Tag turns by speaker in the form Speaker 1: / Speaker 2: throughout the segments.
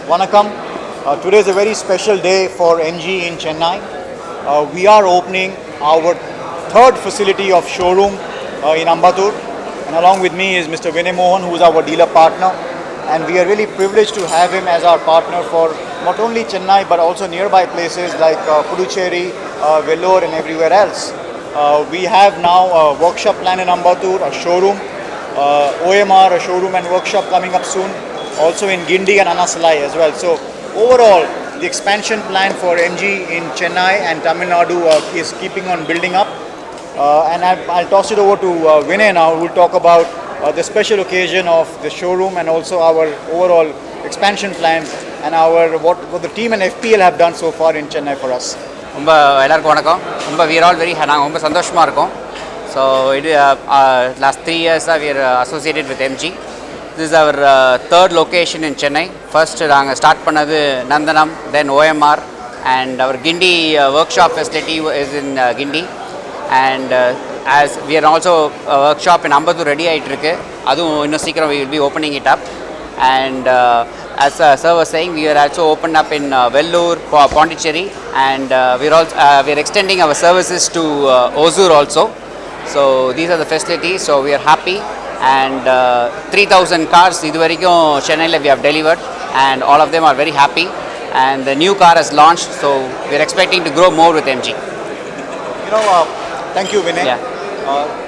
Speaker 1: Vanakkam. Today is a very special day for MG in Chennai. We are opening our third facility of showroom in Ambattur. And along with me is Mr. Vinay Mohan, who is our dealer partner. And we are really privileged to have him as our partner for not only Chennai but also nearby places like Puducherry, Vellore and everywhere else. We have now a workshop plan in Ambattur, a showroom, OMR, a showroom and workshop coming up soon, also in Guindy and Anasalai as well. So overall, the expansion plan for MG in Chennai and Tamil Nadu is keeping on building up. And I'll toss it over to Vinay now, who will talk about the special occasion of the showroom and also our overall expansion plans and what the team and FPL have done so far in Chennai for us.
Speaker 2: ரொம்ப எல்லாருக்கும் வணக்கம். we are all very நாங்கள் ரொம்ப சந்தோஷமாக இருக்கோம். So இது last 3 years we are associated with MG. This is our third location in Chennai. First நாங்கள் start பண்ணது நந்தனம், then OMR, and our Guindy workshop facility is in Guindy. And as we are also a workshop in Ambattur ready ஆகிட்டு இருக்கு. அதுவும் இன்னும் சீக்கிரம் we will be opening it up. And as sir was saying, we are also opened up in Vellore, Pondicherry, and we are extending our services to Hosur also. So these are the facilities. So we are happy, and 3,000 cars iduvarikum Chennai we have delivered, and all of them are very happy. And the new car has launched, so we are expecting to grow more with MG.
Speaker 1: Thank you, Vinay.
Speaker 2: Yeah.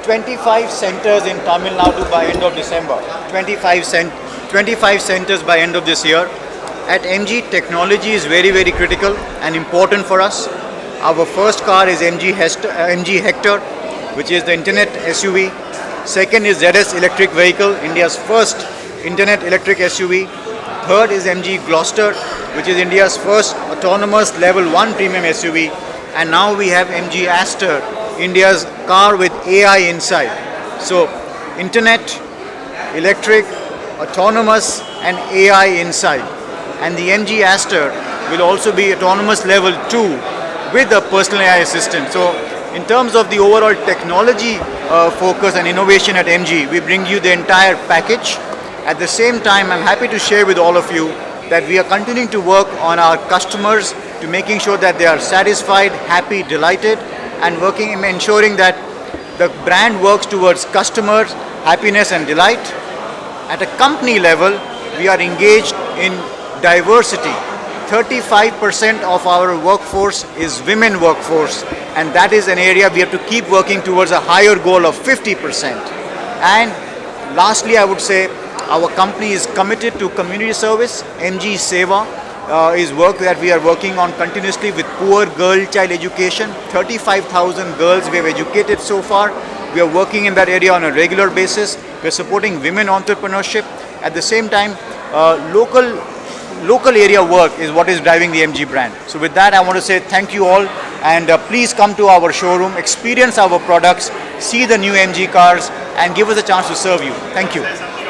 Speaker 1: 25 centers in Tamil Nadu by end of December. 25 centers by end of this year. At MG, technology is very, very critical and important for us. Our first car is MG Hector, which is the internet SUV. Second is ZS electric vehicle, India's first internet electric SUV. Third is MG Gloucester, which is India's first autonomous level 1 premium SUV. And now we have MG Aster, India's car with AI inside. So internet, electric, autonomous and AI inside. And the MG Aster will also be autonomous level 2 with a personal AI assistant. So in terms of the overall technology focus and innovation at MG, we bring you the entire package. At the same time, I'm happy to share with all of you that we are continuing to work on our customers to making sure that they are satisfied, happy, delighted, and ensuring that the brand works towards customers' happiness and delight. At a company level, we are engaged in diversity. 35% of our workforce is women workforce, and that is an area we have to keep working towards a higher goal of 50%. And lastly, I would say our company is committed to community service. MG Seva is work that we are working on continuously with poor girl child education. 35,000 girls we have educated so far. We are working in that area on a regular basis. We are supporting women entrepreneurship. At the same time, local area work is what is driving the MG brand. So with that, I want to say thank you all, and please come to our showroom, experience our products, see the new MG cars, and give us a chance to serve you. Thank you.